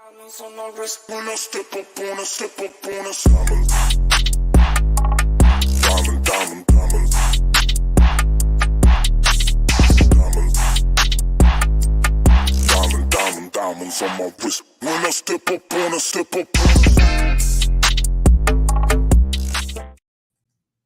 Diamonds on my wrist when I step up on a diamond. Diamonds on my wrist when I step up on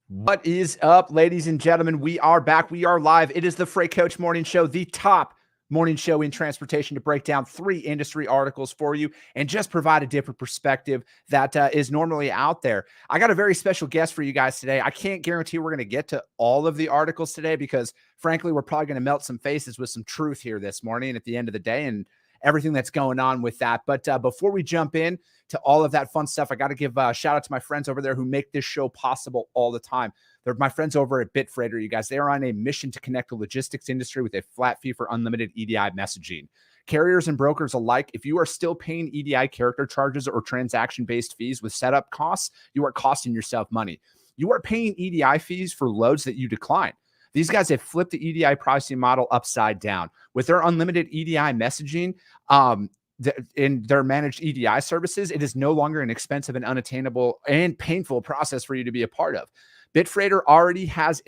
What is up, ladies and gentlemen? We are back. We are live. It is the Freight Coach Morning Show, the top morning show in transportation, to break down 3 industry articles for you and just provide a different perspective that is normally out there. I got a very special guest for you guys today. I can't guarantee we're going to get to all of the articles today because, frankly, we're probably going to melt some faces with some truth here this morning at the end of the day and everything that's going on with that. But before we jump in to all of that fun stuff, I got to give a shout out to my friends over there who make this show possible all the time. They're my friends over at Bitfreighter, you guys. They are on a mission to connect the logistics industry with a flat fee for unlimited EDI messaging. Carriers and brokers alike, if you are still paying EDI character charges or transaction-based fees with setup costs, you are costing yourself money. You are paying EDI fees for loads that you decline. These guys have flipped the EDI pricing model upside down. With their unlimited EDI messaging in their managed EDI services, it is no longer an expensive and unattainable and painful process for you to be a part of. Bitfreighter already has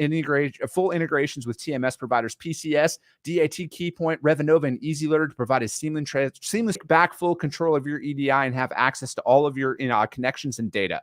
full integrations with TMS providers PCS, DAT Keypoint, Revenova, and EasyLoader to provide a seamless back full control of your EDI and have access to all of your connections and data.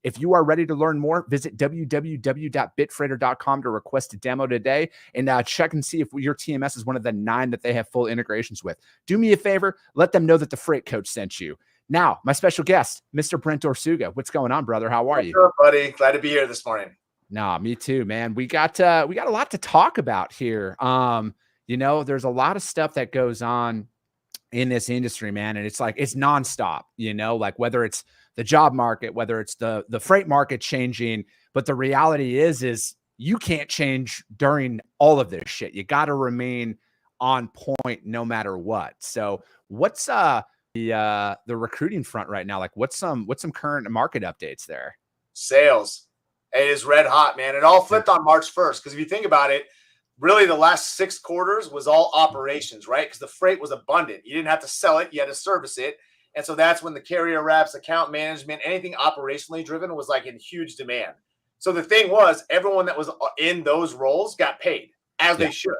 If you are ready to learn more, visit www.bitfreighter.com to request a demo today and check and see if your TMS is one of the 9 that they have full integrations with. Do me a favor, let them know that the Freight Coach sent you. Now, my special guest, Mr. Brent Orsuga. What's going on, brother? How are you? What's up, buddy? Glad to be here this morning. Nah, me too, man. We got a lot to talk about here. There's a lot of stuff that goes on in this industry, man, and it's like it's nonstop. Like whether it's the job market, whether it's the freight market changing, but the reality is you can't change during all of this shit. You got to remain on point no matter what. So, what's the recruiting front right now? Like what's some current market updates there? Sales. It is red hot, man. It all flipped on March 1st. Because if you think about it, really the last 6 quarters was all operations, right? Because the freight was abundant. You didn't have to sell it. You had to service it. And so that's when the carrier reps, account management, anything operationally driven was like in huge demand. So the thing was, everyone that was in those roles got paid as they should.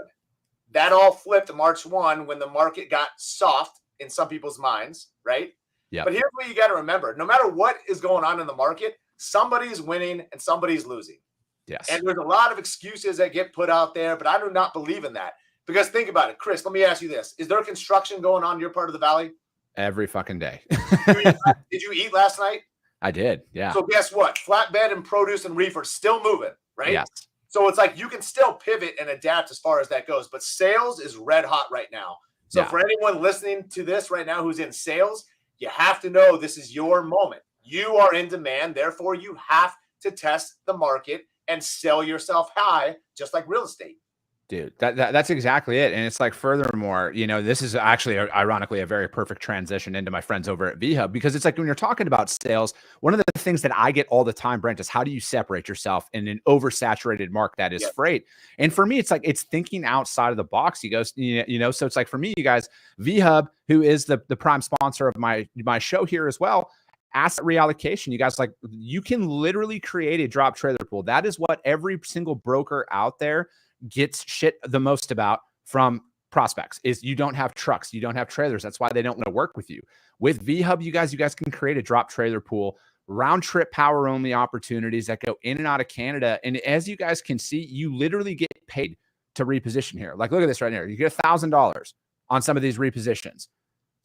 That all flipped March 1 when the market got soft in some people's minds, right? Yeah. But here's what you got to remember. No matter what is going on in the market, somebody's winning and somebody's losing. Yes. And there's a lot of excuses that get put out there, but I do not believe in that. Because think about it. Chris, let me ask you this. Is there construction going on in your part of the valley? Every fucking day. Did you eat last night? I did, yeah. So guess what? Flatbed and produce and reefer still moving, right? Yes. So it's like you can still pivot and adapt as far as that goes. But sales is red hot right now. So for anyone listening to this right now who's in sales, you have to know this is your moment. You are in demand. Therefore, you have to test the market and sell yourself high, just like real estate. Dude, that's exactly it. And it's like, furthermore, this is actually ironically a very perfect transition into my friends over at VHub, because it's like when you're talking about sales, one of the things that I get all the time, Brent, is how do you separate yourself in an oversaturated market that is freight? And for me, it's like, it's thinking outside of the box. So it's like for me, you guys, VHub, who is the prime sponsor of my show here as well, asset reallocation. You guys, like, you can literally create a drop trailer pool. That is what every single broker out there gets shit the most about from prospects, is you don't have trucks, you don't have trailers. That's why they don't want to work with you. With VHub, you guys can create a drop trailer pool, round trip power only opportunities that go in and out of Canada. And as you guys can see, you literally get paid to reposition here. Like, look at this right here. You get $1,000 on some of these repositions.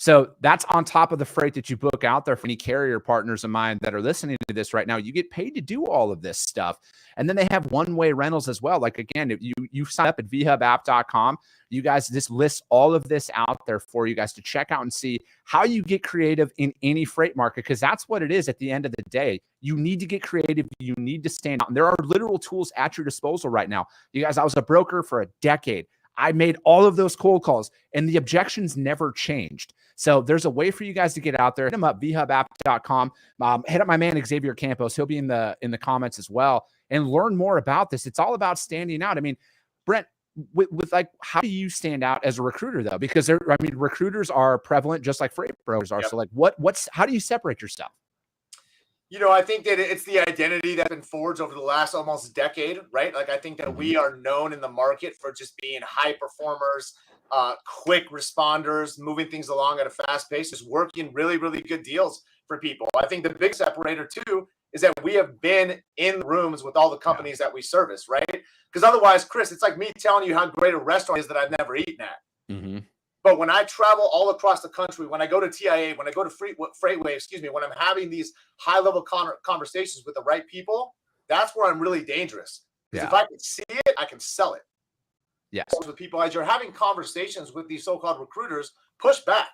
So that's on top of the freight that you book out there. For any carrier partners of mine that are listening to this right now, you get paid to do all of this stuff. And then they have one-way rentals as well. Like, again, if you sign up at vhubapp.com, you guys, this lists all of this out there for you guys to check out and see how you get creative in any freight market, because that's what it is at the end of the day. You need to get creative. You need to stand out. And there are literal tools at your disposal right now. You guys, I was a broker for a decade. I made all of those cold calls and the objections never changed. So there's a way for you guys to get out there. Hit them up, vhubapp.com. Hit up my man, Xavier Campos. He'll be in the comments as well, and learn more about this. It's all about standing out. I mean, Brent, with like, how do you stand out as a recruiter though? Because recruiters are prevalent just like freight brokers are. Yep. So like, how do you separate yourself? I think that it's the identity that's been forged over the last almost decade, right? Like, I think that we are known in the market for just being high performers, quick responders, moving things along at a fast pace, just working really, really good deals for people. I think the big separator too is that we have been in rooms with all the companies that we service, right? Because otherwise, Chris, it's like me telling you how great a restaurant is that I've never eaten at. Mm-hmm. But when I travel all across the country, when I go to TIA, when I go to Freightway, when I'm having these high-level conversations with the right people, that's where I'm really dangerous. Because if I can see it, I can sell it. Yes. With people, as you're having conversations with these so-called recruiters, push back.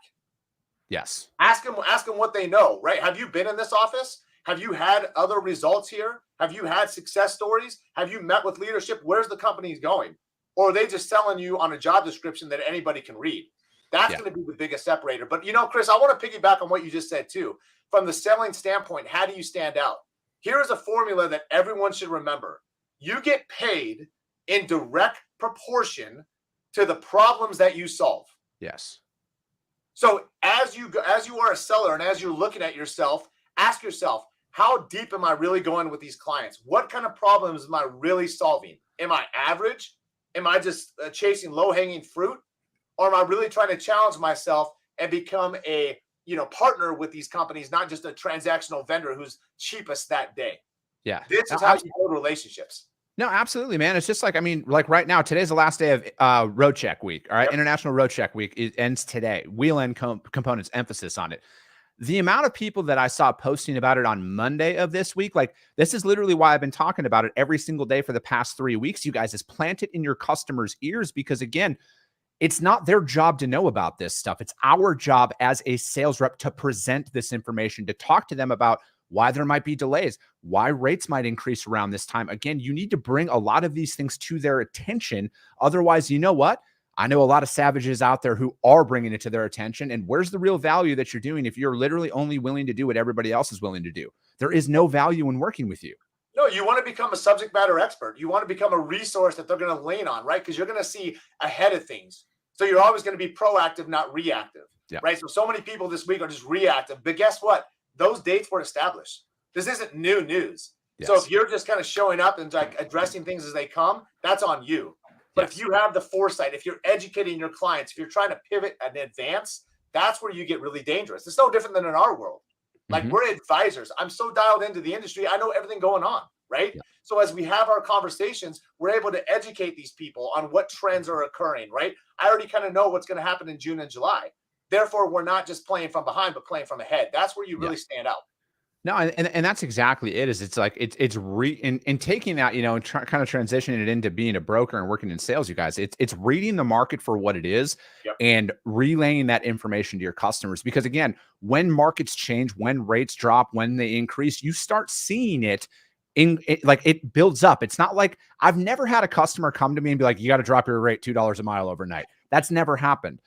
Yes. Ask them what they know, right? Have you been in this office? Have you had other results here? Have you had success stories? Have you met with leadership? Where's the company going? Or are they just selling you on a job description that anybody can read? That's going to be the biggest separator. But, Chris, I want to piggyback on what you just said, too. From the selling standpoint, how do you stand out? Here is a formula that everyone should remember. You get paid in direct proportion to the problems that you solve. Yes. So as you are a seller and as you're looking at yourself, ask yourself, how deep am I really going with these clients? What kind of problems am I really solving? Am I average? Am I just chasing low-hanging fruit? Or am I really trying to challenge myself and become a partner with these companies, not just a transactional vendor who's cheapest that day? Yeah. This is how you build relationships. No, absolutely, man. It's just like, like right now, today's the last day of Road Check Week. All right. Yep. International Road Check Week. It ends today. Wheel End Components, emphasis on it. The amount of people that I saw posting about it on Monday of this week, like, this is literally why I've been talking about it every single day for the past 3 weeks, you guys, is plant it in your customers' ears, because again, it's not their job to know about this stuff. It's our job as a sales rep to present this information, to talk to them about why there might be delays, why rates might increase around this time. Again, you need to bring a lot of these things to their attention. Otherwise, you know what? I know a lot of savages out there who are bringing it to their attention. And where's the real value that you're doing if you're literally only willing to do what everybody else is willing to do? There is no value in working with you. No, you want to become a subject matter expert. You want to become a resource that they're going to lean on, right? Because you're going to see ahead of things. So you're always going to be proactive, not reactive, right? So many people this week are just reactive. But guess what? Those dates were established. This isn't new news. Yes. So if you're just kind of showing up and like addressing things as they come, that's on you. But if you have the foresight, if you're educating your clients, if you're trying to pivot and advance, that's where you get really dangerous. It's no different than in our world. Like we're advisors. I'm so dialed into the industry. I know everything going on, right? Yeah. So as we have our conversations, we're able to educate these people on what trends are occurring, right? I already kind of know what's going to happen in June and July. Therefore, we're not just playing from behind, but playing from ahead. That's where you really stand out. No, and that's exactly it. It's like it's in taking that, and kind of transitioning it into being a broker and working in sales. You guys, it's reading the market for what it is and relaying that information to your customers. Because again, when markets change, when rates drop, when they increase, you start seeing it. It builds up. It's not like I've never had a customer come to me and be like, you got to drop your rate $2 a mile overnight. That's never happened,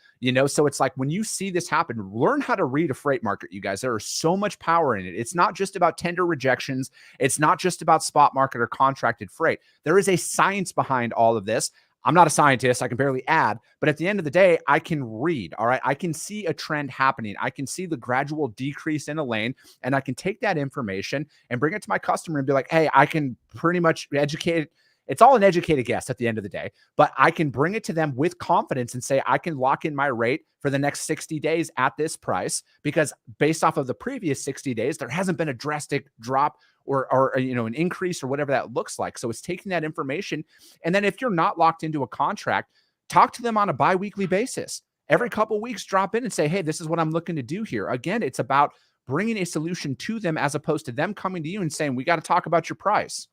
So it's like when you see this happen, learn how to read a freight market, you guys. There is so much power in it. It's not just about tender rejections. It's not just about spot market or contracted freight. There is a science behind all of this. I'm not a scientist. I can barely add, but at the end of the day, I can read. All right. I can see a trend happening. I can see the gradual decrease in a lane, and I can take that information and bring it to my customer and be like, hey, I can pretty much educate. It's all an educated guess at the end of the day, but I can bring it to them with confidence and say, I can lock in my rate for the next 60 days at this price, because based off of the previous 60 days, there hasn't been a drastic drop or an increase or whatever that looks like. So it's taking that information. And then if you're not locked into a contract, talk to them on a bi-weekly basis. Every couple of weeks, drop in and say, hey, this is what I'm looking to do here. Again, it's about bringing a solution to them as opposed to them coming to you and saying, we got to talk about your price.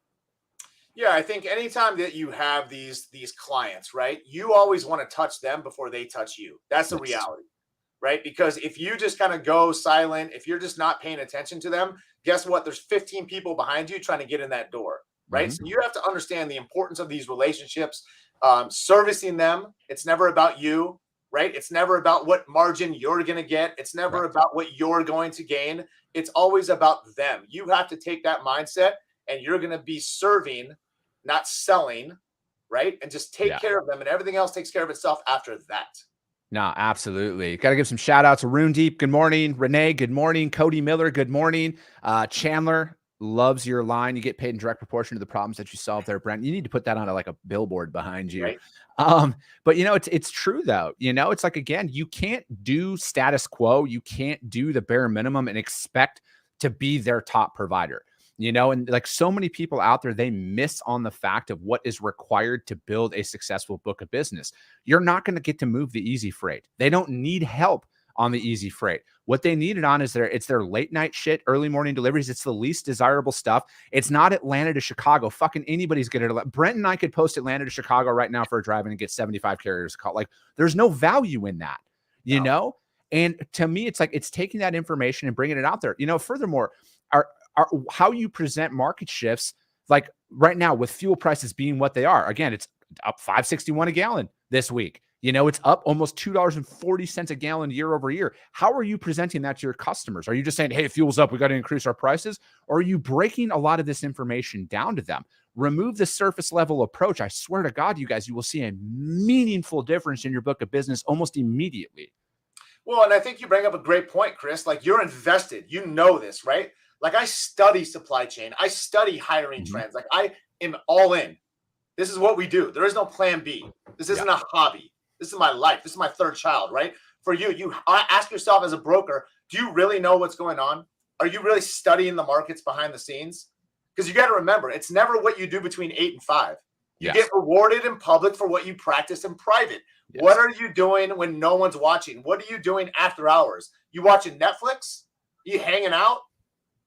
Yeah, I think anytime that you have these clients, right, you always want to touch them before they touch you. That's the reality, right? Because if you just kind of go silent, if you're just not paying attention to them, guess what? There's 15 people behind you trying to get in that door, right? So you have to understand the importance of these relationships, servicing them. It's never about you, right? It's never about what margin you're going to get. It's never about what you're going to gain. It's always about them. You have to take that mindset, and you're going to be serving, not selling, right? And just take care of them, and everything else takes care of itself after that. No, absolutely. Got to give some shout outs to Rune Deep. Good morning. Renee, good morning. Cody Miller, good morning. Chandler loves your line. You get paid in direct proportion to the problems that you solve there, Brent. You need to put that on like a billboard behind you. Right. But it's true though. It's like, again, you can't do status quo. You can't do the bare minimum and expect to be their top provider. And like so many people out there, they miss on the fact of what is required to build a successful book of business. You're not going to get to move the easy freight. They don't need help on the easy freight. What they need it on is it's their late night shit, early morning deliveries. It's the least desirable stuff. It's not Atlanta to Chicago. Fucking anybody's good at it. Brent and I could post Atlanta to Chicago right now for a drive and get 75 carriers a call. Like there's no value in that, you know? And to me, it's like, it's taking that information and bringing it out there. Furthermore, how you present market shifts, like right now with fuel prices being what they are. Again, it's up $5.61 a gallon this week. It's up almost $2.40 a gallon year over year. How are you presenting that to your customers? Are you just saying, hey, fuel's up, we got to increase our prices? Or are you breaking a lot of this information down to them? Remove the surface level approach. I swear to God, you guys, you will see a meaningful difference in your book of business almost immediately. Well, and I think you bring up a great point, Chris. Like you're invested, this, right? Like I study supply chain. I study hiring trends. Like I am all in. This is what we do. There is no plan B. This isn't a hobby. This is my life. This is my third child, right? For you ask yourself as a broker, do you really know what's going on? Are you really studying the markets behind the scenes? Because you got to remember, it's never what you do between 8 and 5. You get rewarded in public for what you practice in private. Yes. What are you doing when no one's watching? What are you doing after hours? You watching Netflix? You hanging out?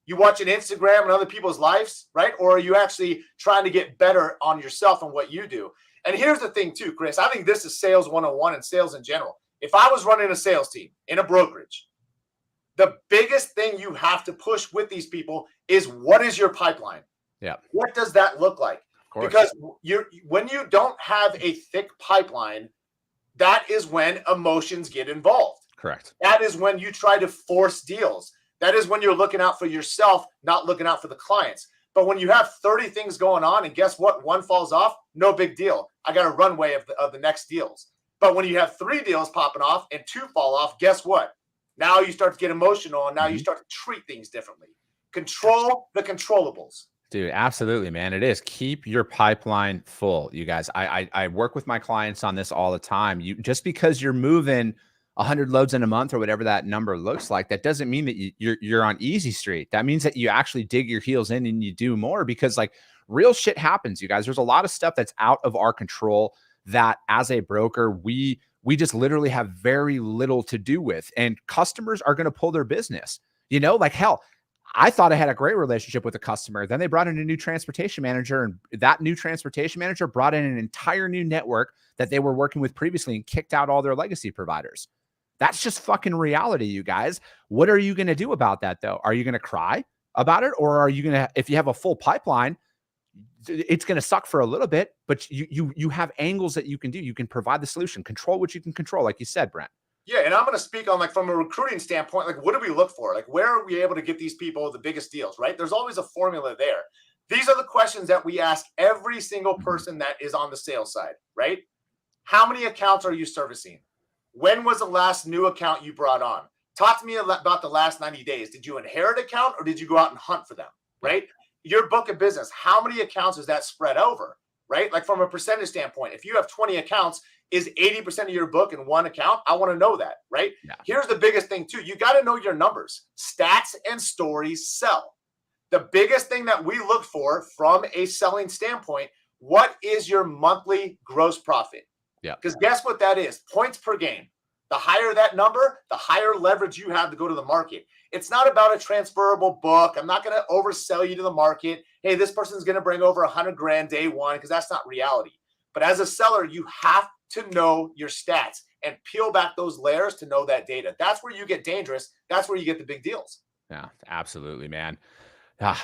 You watching Instagram and other people's lives, right? Or are you actually trying to get better on yourself and what you do? And here's the thing too, Chris, I think this is sales 101 and sales in general. If I was running a sales team in a brokerage, the biggest thing you have to push with these people is what is your pipeline? Yeah. What does that look like? Because when you don't have a thick pipeline, that is when emotions get involved. Correct. That is when you try to force deals. That is when you're looking out for yourself, not looking out for the clients. But when you have 30 things going on and guess what? One falls off, no big deal. I got a runway of the next deals. But when you have 3 deals popping off and 2 fall off, guess what? Now you start to get emotional and now you start to treat things differently. Control the controllables. Dude, absolutely, man. It is. Keep your pipeline full, you guys. I work with my clients on this all the time. Just because you're moving 100 loads in a month or whatever that number looks like, that doesn't mean that you're on easy street. That means that you actually dig your heels in and you do more, because like real shit happens, you guys. There's a lot of stuff that's out of our control that as a broker, we just literally have very little to do with, and customers are going to pull their business, like hell. I thought I had a great relationship with a customer. Then they brought in a new transportation manager, and that new transportation manager brought in an entire new network that they were working with previously and kicked out all their legacy providers. That's just fucking reality, you guys. What are you going to do about that though? Are you going to cry about it? Or are you going to, if you have a full pipeline, it's going to suck for a little bit, but you have angles that you can do. You can provide the solution, control what you can control. Like you said, Brent. Yeah, and I'm going to speak on like from a recruiting standpoint, like what do we look for? Like where are we able to get these people the biggest deals, right? There's always a formula there. These are the questions that we ask every single person that is on the sales side, right? How many accounts are you servicing? When was the last new account you brought on? Talk to me about the last 90 days. Did you inherit an account or did you go out and hunt for them, right? Your book of business, how many accounts is that spread over, right? Like from a percentage standpoint, if you have 20 accounts, is 80% of your book in one account? I want to know that, right? Yeah. Here's the biggest thing too. You got to know your numbers. Stats and stories sell. The biggest thing that we look for from a selling standpoint, what is your monthly gross profit? Yeah. Because guess what that is? Points per game. The higher that number, the higher leverage you have to go to the market. It's not about a transferable book. I'm not going to oversell you to the market. Hey, this person's going to bring over $100,000 day one, because that's not reality. But as a seller, you have to know your stats and peel back those layers to know that data. That's where you get dangerous. That's where you get the big deals. Yeah, absolutely, man.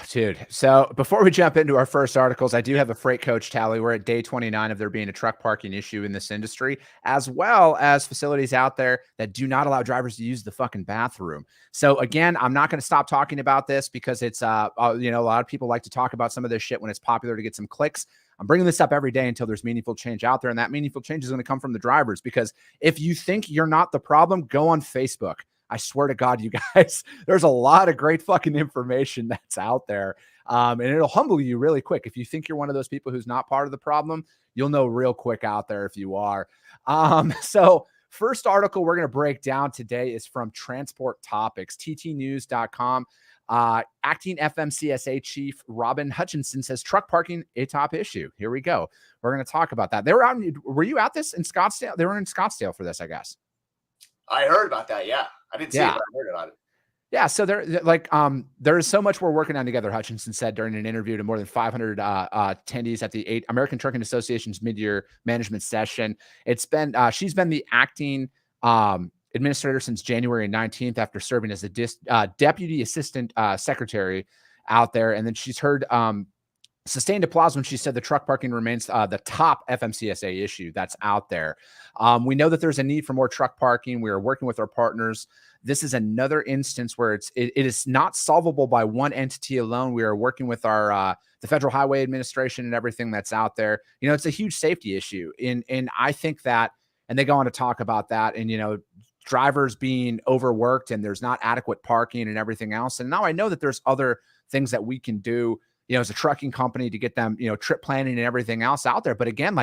Dude. So before we jump into our first articles, I do have a freight coach tally. We're at day 29 of there being a truck parking issue in this industry, as well as facilities out there that do not allow drivers to use the fucking bathroom. So again, I'm not going to stop talking about this because it's, a lot of people like to talk about some of this shit when it's popular to get some clicks. I'm bringing this up every day until there's meaningful change out there. And that meaningful change is going to come from the drivers, because if you think you're not the problem, go on Facebook. I swear to God, you guys, there's a lot of great fucking information that's out there. And it'll humble you really quick. If you think you're one of those people who's not part of the problem, you'll know real quick out there if you are. So first article we're going to break down today is from Transport Topics, ttnews.com. Acting FMCSA Chief Robin Hutchinson says truck parking a top issue. Here we go. We're going to talk about that. Were you at this in Scottsdale? They were in Scottsdale for this, I guess. I heard about that. Yeah. I didn't see it, but I heard about it. Yeah. So there is so much we're working on together, Hutchinson said during an interview to more than 500 attendees at the American Trucking Association's mid-year management session. She's been the acting administrator since January 19th after serving as the deputy assistant secretary out there. And then she's heard sustained applause when she said the truck parking remains the top FMCSA issue that's out there. We know that there's a need for more truck parking. We are working with our partners. This is another instance where it is not solvable by one entity alone. We are working with our the Federal Highway Administration and everything that's out there. It's a huge safety issue. And I think that, and they go on to talk about that, and drivers being overworked and there's not adequate parking and everything else. And now I know that there's other things that we can do, as a trucking company to get them, trip planning and everything else out there. But again,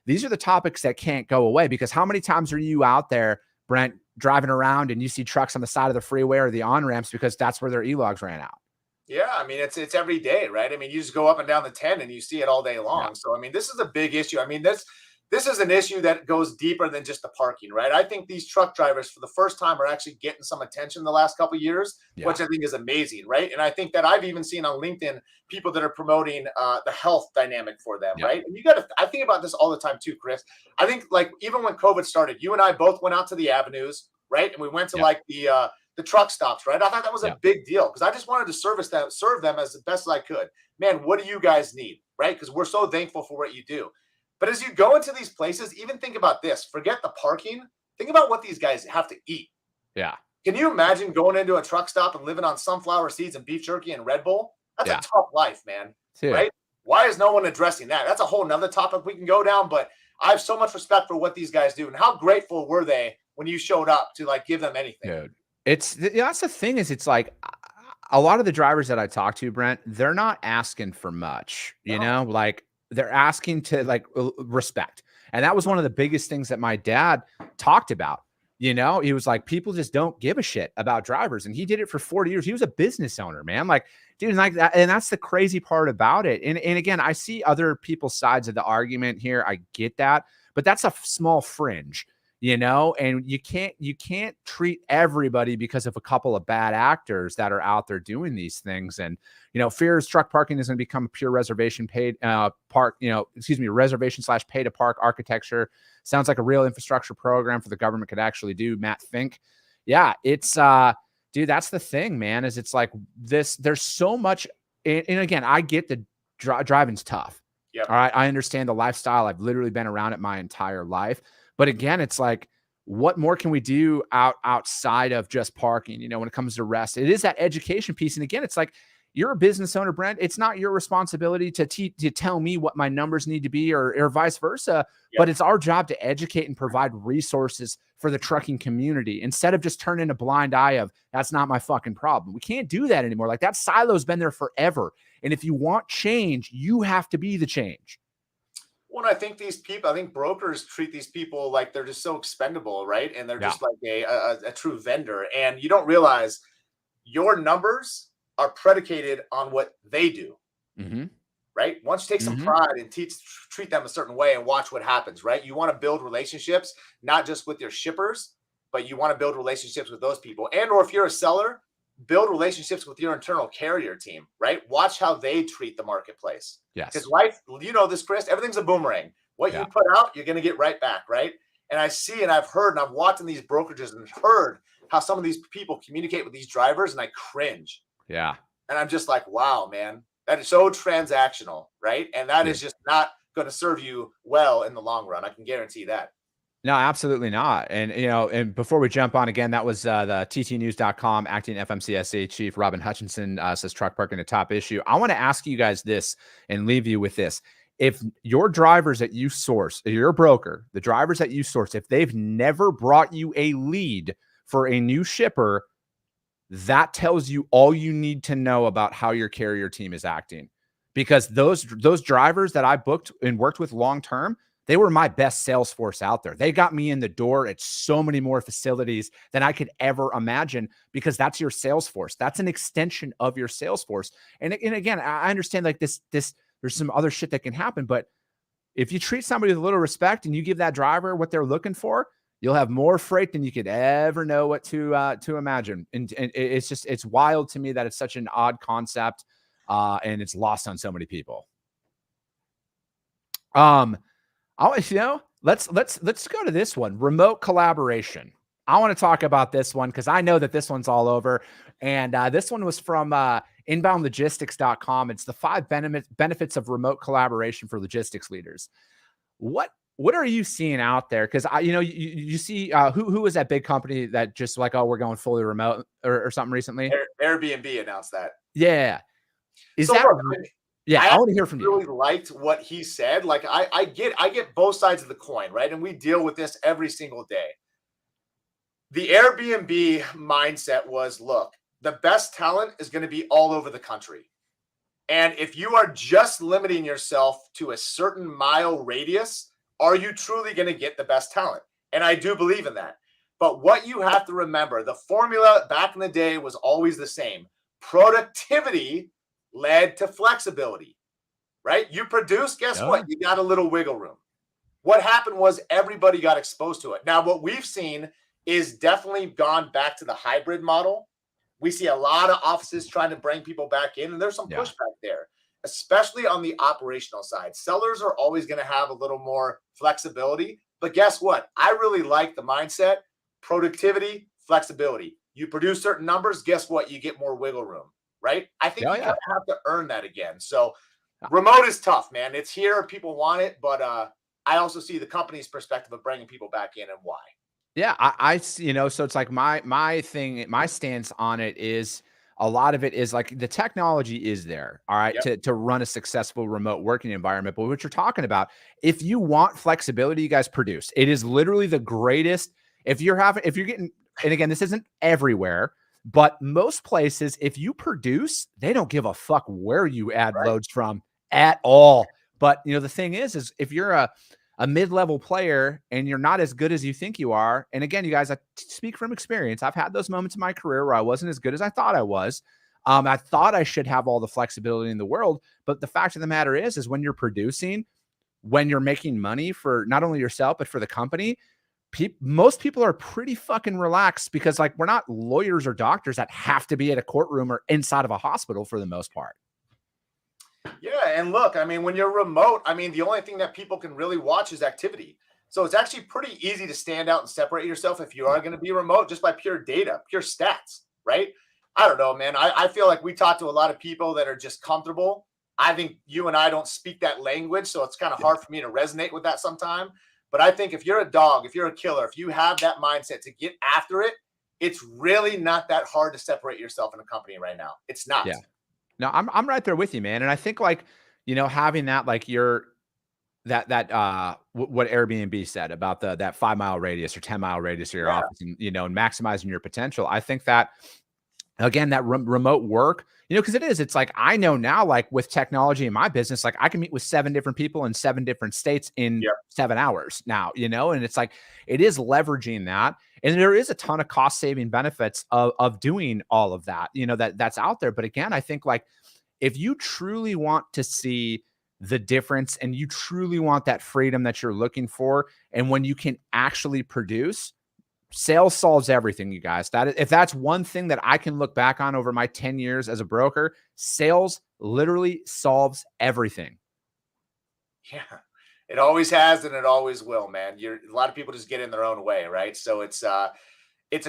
these are the topics that can't go away, because how many times are you out there, Brent, driving around and you see trucks on the side of the freeway or the on-ramps because that's where their e-logs ran out? Yeah. I mean, it's every day, right? I mean, you just go up and down the 10 and you see it all day long. Yeah. So, I mean, this is a big issue. I mean, this is an issue that goes deeper than just the parking, right? I think these truck drivers for the first time are actually getting some attention the last couple of years, which I think is amazing, right? And I think that I've even seen on LinkedIn people that are promoting the health dynamic for them, right? And I think about this all the time too, Chris. I think even when COVID started, you and I both went out to the avenues, right? And we went to the truck stops, right? I thought that was a big deal because I just wanted to serve them as the best as I could. Man, what do you guys need, right? Because we're so thankful for what you do. But as you go into these places, even think about this. Forget the parking. Think about what these guys have to eat. Yeah. Can you imagine going into a truck stop and living on sunflower seeds and beef jerky and Red Bull? That's a tough life, man. Right? Why is no one addressing that? That's a whole nother topic we can go down. But I have so much respect for what these guys do. And how grateful were they when you showed up to give them anything? Dude, that's the thing is it's a lot of the drivers that I talk to, Brent, they're not asking for much, they're asking to respect. And that was one of the biggest things that my dad talked about. He was like, people just don't give a shit about drivers. And he did it for 40 years. He was a business owner, man. Dude, that. And that's the crazy part about it. And again, I see other people's sides of the argument here. I get that, but that's a small fringe, and you can't treat everybody because of a couple of bad actors that are out there doing these things. And, fears truck parking is going to become a pure reservation reservation/pay to park architecture. Sounds like a real infrastructure program for the government could actually do. Matt Fink. Yeah, it's, dude, that's the thing, man, is it's this, there's so much. And again, I get the driving's tough. Yeah. All right. I understand the lifestyle. I've literally been around it my entire life. But again, it's what more can we do outside of just parking? When it comes to rest, it is that education piece. And again, it's you're a business owner, Brent. It's not your responsibility to tell me what my numbers need to be or vice versa. Yep. But it's our job to educate and provide resources for the trucking community instead of just turning a blind eye of that's not my fucking problem. We can't do that anymore. That silo's been there forever. And if you want change, you have to be the change. Well, I think brokers treat these people like they're just so expendable, right? And they're just like a true vendor. And you don't realize your numbers are predicated on what they do, right? Once you take some pride and treat them a certain way and watch what happens, right? You want to build relationships, not just with your shippers, but you want to build relationships with those people. And or if you're a seller, build relationships with your internal carrier team, right? Watch how they treat the marketplace. Yes. Because life, this, Chris, everything's a boomerang. What you put out, you're going to get right back, right? And I see and I've heard and I've walked in these brokerages and heard how some of these people communicate with these drivers, and I cringe. Yeah. And I'm just like, wow, man, that is so transactional, right? And that is just not going to serve you well in the long run. I can guarantee that. No, absolutely not. And, and before we jump on again, that was the ttnews.com acting FMCSA Chief Robin Hutchinson says truck parking a top issue. I want to ask you guys this and leave you with this. if your drivers that you source, your broker, the drivers that you source, if they've never brought you a lead for a new shipper, that tells you all you need to know about how your carrier team is acting. Because those drivers that I booked and worked with long term, they were my best sales force out there. They got me in the door at so many more facilities than I could ever imagine, because that's your sales force. That's an extension of your sales force. And again, I understand like this, there's some other shit that can happen, but if you treat somebody with a little respect and you give that driver what they're looking for, you'll have more freight than you could ever know what to imagine. And it's wild to me that it's such an odd concept, and it's lost on so many people. Let's go to this one, remote collaboration. I want to talk about this one because I know that this one's all over. And this one was from inboundlogistics.com. It's the 5 benefits of remote collaboration for logistics leaders. What are you seeing out there? Because you see who was that big company that just like, oh, we're going fully remote or something recently? Airbnb announced that. Yeah. I want to hear from you. I really liked what he said. Like I get both sides of the coin, right? And we deal with this every single day. The Airbnb mindset was, look, the best talent is going to be all over the country. And if you are just limiting yourself to a certain mile radius, are you truly going to get the best talent? And I do believe in that. But what you have to remember, the formula back in the day was always the same. Productivity led to flexibility, right? You produce, guess what? You got a little wiggle room. What happened was everybody got exposed to it. Now, what we've seen is definitely gone back to the hybrid model. We see a lot of offices trying to bring people back in, and there's some pushback there, especially on the operational side. Sellers are always going to have a little more flexibility, but guess what? I really like the mindset, productivity, flexibility. You produce certain numbers, guess what? You get more wiggle room, right? I think you kind of have to earn that again. So remote is tough, man. It's here. People want it, but I also see the company's perspective of bringing people back in and why. Yeah, I see, so it's like my stance on it is a lot of it is like the technology is there, all right, to run a successful remote working environment. But what you're talking about, if you want flexibility, you guys produce. It is literally the greatest. If you're getting, and again, this isn't everywhere, but most places, if you produce, they don't give a fuck where you add loads from at all. But the thing is if you're a mid-level player and you're not as good as you think you are. And again, you guys, I speak from experience. I've had those moments in my career where I wasn't as good as I thought I was. I thought I should have all the flexibility in the world. But the fact of the matter is when you're producing, when you're making money for not only yourself, but for the company, most people are pretty fucking relaxed because like we're not lawyers or doctors that have to be at a courtroom or inside of a hospital for the most part. Yeah, and look, I mean, when you're remote, I mean, the only thing that people can really watch is activity. So it's actually pretty easy to stand out and separate yourself if you are going to be remote just by pure data, pure stats, right? I don't know, man. I feel like we talk to a lot of people that are just comfortable. I think you and I don't speak that language, so it's kind of hard for me to resonate with that sometime. But I think if you're a dog, if you're a killer, if you have that mindset to get after it, it's really not that hard to separate yourself in a company right now. It's not. Yeah. No, I'm right there with you, man. And I think like, having that, like what Airbnb said about that 5 mile radius or 10 mile radius of your office and, and maximizing your potential. I think that again, that remote work, it's like, I know now, like with technology in my business, like I can meet with 7 different people in 7 different states in 7 hours now, and it's like, it is leveraging that. And there is a ton of cost saving benefits of doing all of that, that's out there. But again, I think like if you truly want to see the difference and you truly want that freedom that you're looking for, and when you can actually produce, sales solves everything, you guys. If that's one thing that I can look back on over my 10 years as a broker, sales literally solves everything. Yeah. It always has, and it always will, man. A lot of people just get in their own way, right? So it's a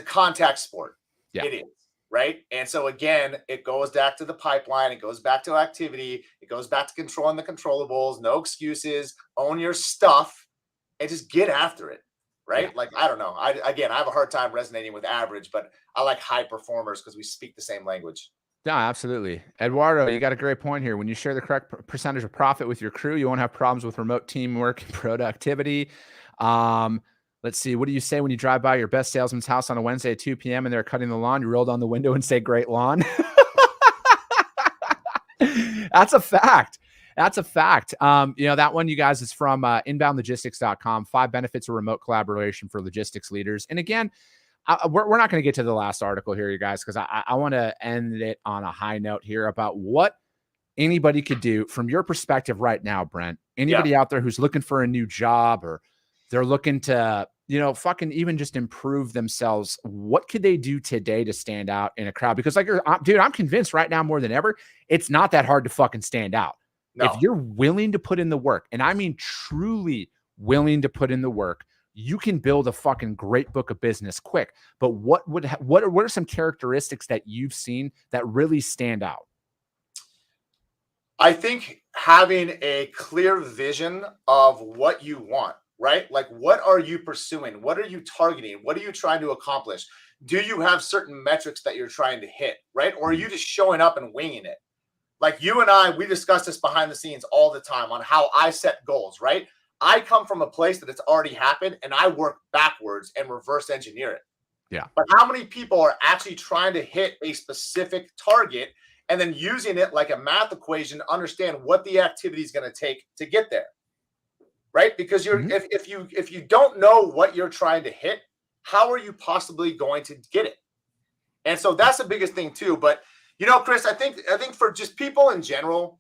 contact sport. Yeah. It is, right? And so again, it goes back to the pipeline. It goes back to activity. It goes back to controlling the controllables. No excuses. Own your stuff, and just get after it, right? Yeah. Like I don't know. I have a hard time resonating with average, but I like high performers because we speak the same language. Yeah, absolutely. Eduardo, you got a great point here. When you share the correct percentage of profit with your crew, you won't have problems with remote teamwork and productivity. Um, let's see. What do you say when you drive by your best salesman's house on a Wednesday at 2 p.m. and they're cutting the lawn? You roll down the window and say, "Great lawn." That's a fact. That's a fact. That one, you guys, is from inboundlogistics.com. 5 benefits of remote collaboration for logistics leaders. And again, we're not going to get to the last article here, you guys, because I want to end it on a high note here about what anybody could do from your perspective right now, Brent. Anybody out there who's looking for a new job, or they're looking to, fucking even just improve themselves. What could they do today to stand out in a crowd? Because dude, I'm convinced right now more than ever, it's not that hard to fucking stand out. No. If you're willing to put in the work, and I mean truly willing to put in the work, you can build a fucking great book of business quick. But what are some characteristics that you've seen that really stand out? I think having a clear vision of what you want, right? Like, what are you pursuing? What are you targeting? What are you trying to accomplish? Do you have certain metrics that you're trying to hit, right? Or are you just showing up and winging it? Like you and I, we discuss this behind the scenes all the time on how I set goals, right? I come from a place that it's already happened and I work backwards and reverse engineer it. Yeah. But how many people are actually trying to hit a specific target and then using it like a math equation to understand what the activity is going to take to get there? Right? Because if you don't know what you're trying to hit, how are you possibly going to get it? And so that's the biggest thing too. But Chris, I think for just people in general,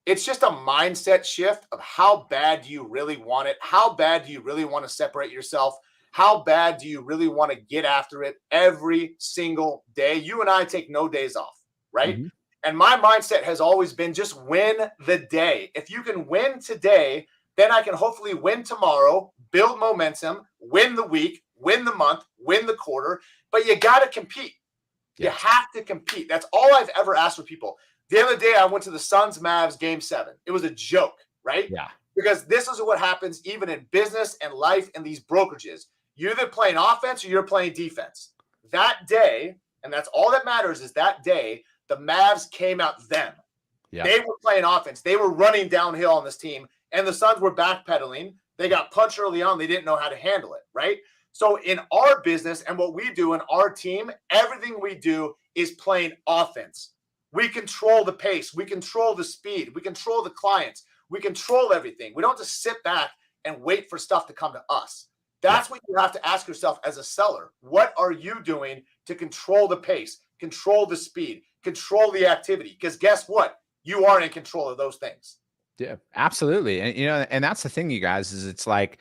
it's just a mindset shift of how bad do you really want it? How bad do you really want to separate yourself? How bad do you really want to get after it every single day? You and I take no days off, right? Mm-hmm. And my mindset has always been just win the day. If you can win today, then I can hopefully win tomorrow, build momentum, win the week, win the month, win the quarter. But you got to compete. You have to compete. That's all I've ever asked for people. The other day, I went to the Suns-Mavs Game 7. It was a joke, right? Yeah. Because this is what happens even in business and life and these brokerages. You're either playing offense or you're playing defense. That day, and that's all that matters, is that day, the Mavs came out them. Yeah. They were playing offense. They were running downhill on this team, and the Suns were backpedaling. They got punched early on. They didn't know how to handle it, right? So in our business and what we do in our team, everything we do is playing offense. We control the pace. We control the speed. We control the clients. We control everything. We don't just sit back and wait for stuff to come to us. That's what you have to ask yourself as a seller. What are you doing to control the pace, control the speed, control the activity? Because guess what? You are in control of those things. Yeah, absolutely. And, and that's the thing, you guys, is it's like,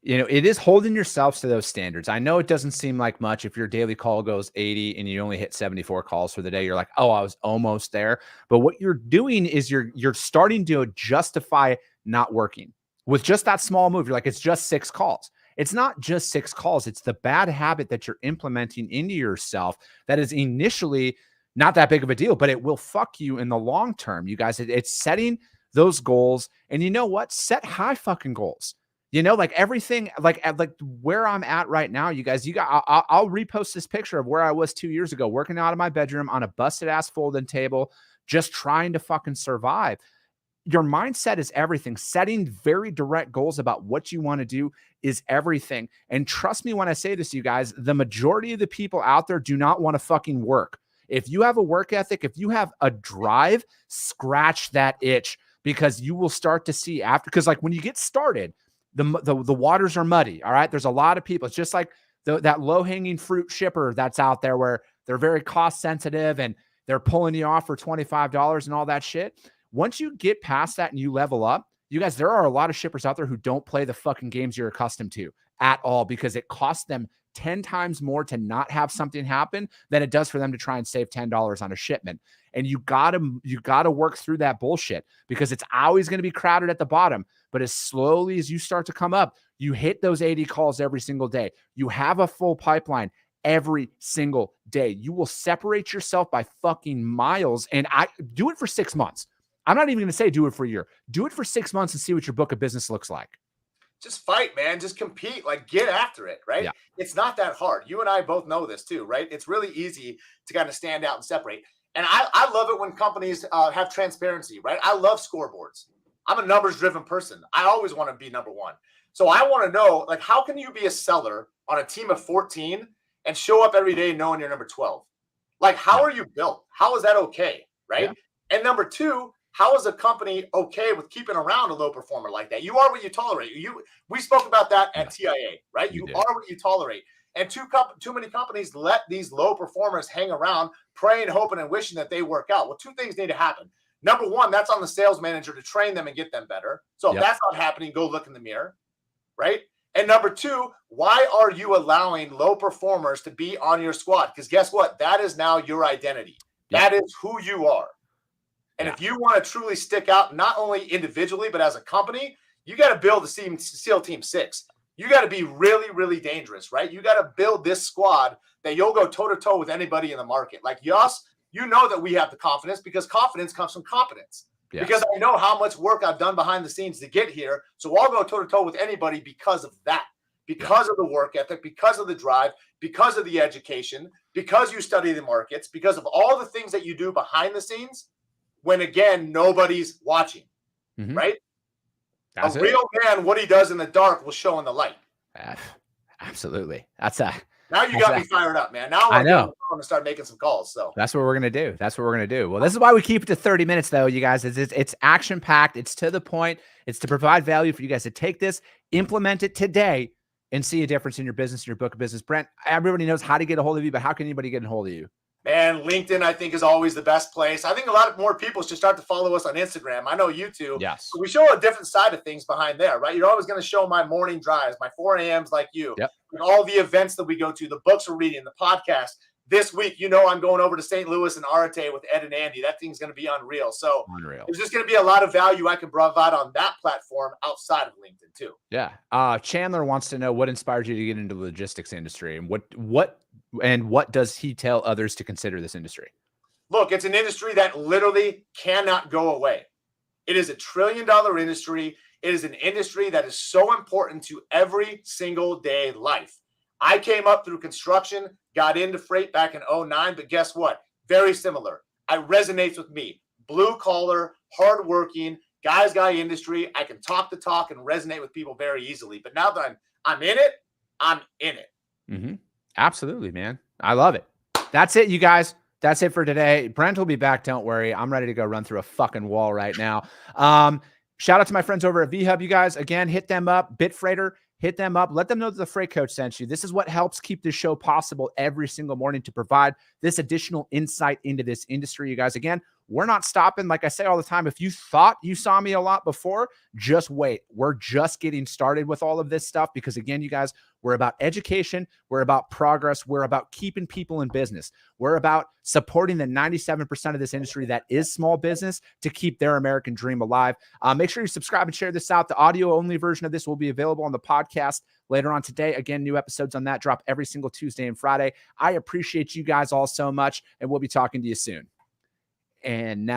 it is holding yourselves to those standards. I know it doesn't seem like much if your daily call goes 80 and you only hit 74 calls for the day. You're like, oh, I was almost there. But what you're doing is you're starting to justify not working with just that small move. You're like, it's just 6 calls. It's not just 6 calls. It's the bad habit that you're implementing into yourself that is initially not that big of a deal, but it will fuck you in the long term. You guys, it's setting those goals. And you know what? Set high fucking goals. Like everything, like where I'm at right now, you guys, I'll repost this picture of where I was 2 years ago, working out of my bedroom on a busted ass folding table, just trying to fucking survive. Your mindset is everything. Setting very direct goals about what you want to do is everything. And trust me when I say this, you guys, the majority of the people out there do not want to fucking work. If you have a work ethic, if you have a drive, scratch that itch, because you will start to see after, because like when you get started, the waters are muddy. All right. There's a lot of people. It's just like that low hanging fruit shipper that's out there where they're very cost sensitive and they're pulling you off for $25 and all that shit. Once you get past that and you level up, you guys, there are a lot of shippers out there who don't play the fucking games you're accustomed to at all, because it costs them 10 times more to not have something happen than it does for them to try and save $10 on a shipment. And you gotta work through that bullshit, because it's always going to be crowded at the bottom. But as slowly as you start to come up, you hit those 80 calls every single day. You have a full pipeline every single day. You will separate yourself by fucking miles. And I do it for 6 months. I'm not even going to say do it for a year. Do it for 6 months and see what your book of business looks like. Just fight, man. Just compete. Like, get after it, right? Yeah. It's not that hard. You and I both know this too, right? It's really easy to kind of stand out and separate. And I love it when companies have transparency, right? I love scoreboards. I'm a numbers-driven person. I always want to be number one. So I want to know, like, how can you be a seller on a team of 14 and show up every day knowing you're number 12? Like, how are you built? How is that okay, right? Yeah. And number two, how is a company okay with keeping around a low performer like that? You are what you tolerate. We spoke about that at TIA, right? You are what you tolerate. And too many companies let these low performers hang around, praying, hoping, and wishing that they work out. Well, two things need to happen. Number one, that's on the sales manager to train them and get them better. So if that's not happening, go look in the mirror, right? And number two, why are you allowing low performers to be on your squad? Because guess what? That is now your identity. That is who you are. And if you want to truly stick out, not only individually, but as a company, you got to build the SEAL Team 6. You got to be really, really dangerous, right? You got to build this squad that you'll go toe-to-toe with anybody in the market. Like us, you know that we have the confidence because confidence comes from competence. Yes. Because I know how much work I've done behind the scenes to get here. So I'll go toe-to-toe with anybody because of that, because of the work ethic, because of the drive, because of the education, because you study the markets, because of all the things that you do behind the scenes when, again, nobody's watching, right? That's a real man, what he does in the dark will show in the light. Absolutely. Now you got me fired up, man. Now I know. I'm going to start making some calls. So that's what we're going to do. That's what we're going to do. Well, this is why we keep it to 30 minutes, though, you guys. It's action packed. It's to the point. It's to provide value for you guys to take this, implement it today, and see a difference in your business, in your book of business. Brent, everybody knows how to get a hold of you, but how can anybody get a hold of you? Man, LinkedIn, I think, is always the best place. I think a lot more people should start to follow us on Instagram. I know you too. Yes. But we show a different side of things behind there, right? You're always going to show my morning drives, my 4 a.m.s like you, and all the events that we go to, the books we're reading, the podcast. This week, I'm going over to St. Louis and Arate with Ed and Andy. That thing's going to be unreal. So there's just going to be a lot of value I can provide on that platform outside of LinkedIn too. Yeah. Chandler wants to know what inspired you to get into the logistics industry and what does he tell others to consider this industry? Look, it's an industry that literally cannot go away. It is $1 trillion industry. It is an industry that is so important to every single day life. I came up through construction, got into freight back in 2009, but guess what? Very similar. It resonates with me. Blue collar, hardworking, guy industry. I can talk the talk and resonate with people very easily. But now that I'm in it, I'm in it. Mm-hmm. Absolutely, man. I love it. That's it, you guys. That's it for today. Brent will be back. Don't worry. I'm ready to go run through a fucking wall right now. Shout out to my friends over at VHub, you guys. Again, hit them up. Bitfreighter, hit them up. Let them know that the Freight Coach sent you. This is what helps keep this show possible every single morning to provide this additional insight into this industry, you guys. Again, we're not stopping. Like I say all the time, if you thought you saw me a lot before, just wait. We're just getting started with all of this stuff because, again, you guys, we're about education. We're about progress. We're about keeping people in business. We're about supporting the 97% of this industry that is small business to keep their American dream alive. Make sure you subscribe and share this out. The audio-only version of this will be available on the podcast later on today. Again, new episodes on that drop every single Tuesday and Friday. I appreciate you guys all so much, and we'll be talking to you soon. And now